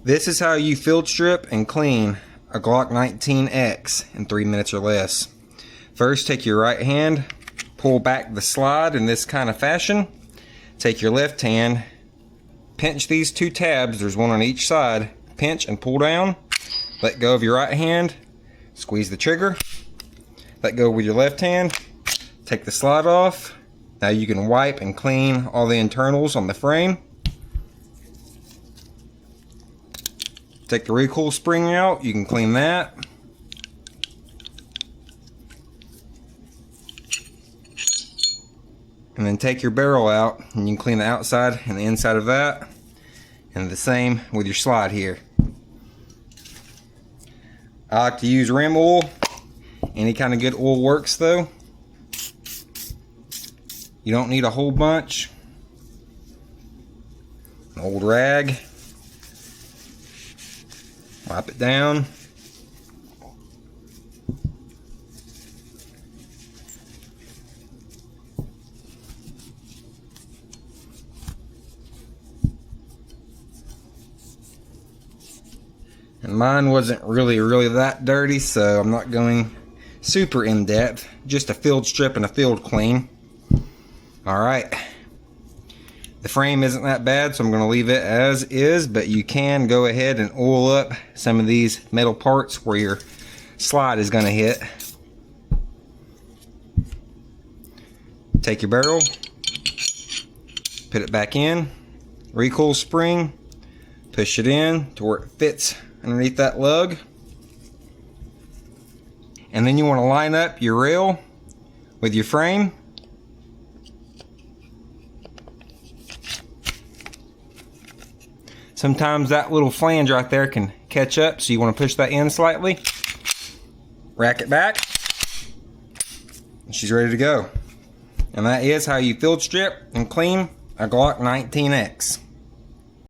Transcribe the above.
This is how you field strip and clean a Glock 19X in 3 minutes or less. First, take your right hand, pull back the slide in this kind of fashion. Take your left hand, pinch these two tabs, there's one on each side, pinch and pull down. Let go of your right hand, squeeze the trigger. Let go with your left hand, take the slide off. Now you can wipe and clean all the internals on the frame. Take the recoil spring out, you can clean that. And then take your barrel out and you can clean the outside and the inside of that. And the same with your slide here. I like to use rim oil. Any kind of good oil works though. You don't need a whole bunch. An old rag. Wipe it down. And mine wasn't really that dirty, so I'm not going super in depth. Just a field strip and a field clean. Alright. The frame isn't that bad, so I'm going to leave it as is, but you can go ahead and oil up some of these metal parts where your slide is going to hit. Take your barrel, put it back in, recoil spring, push it in to where it fits underneath that lug. And then you want to line up your rail with your frame. Sometimes that little flange right there can catch up, so you want to push that in slightly. Rack it back. And she's ready to go. And that is how you field strip and clean a Glock 19X.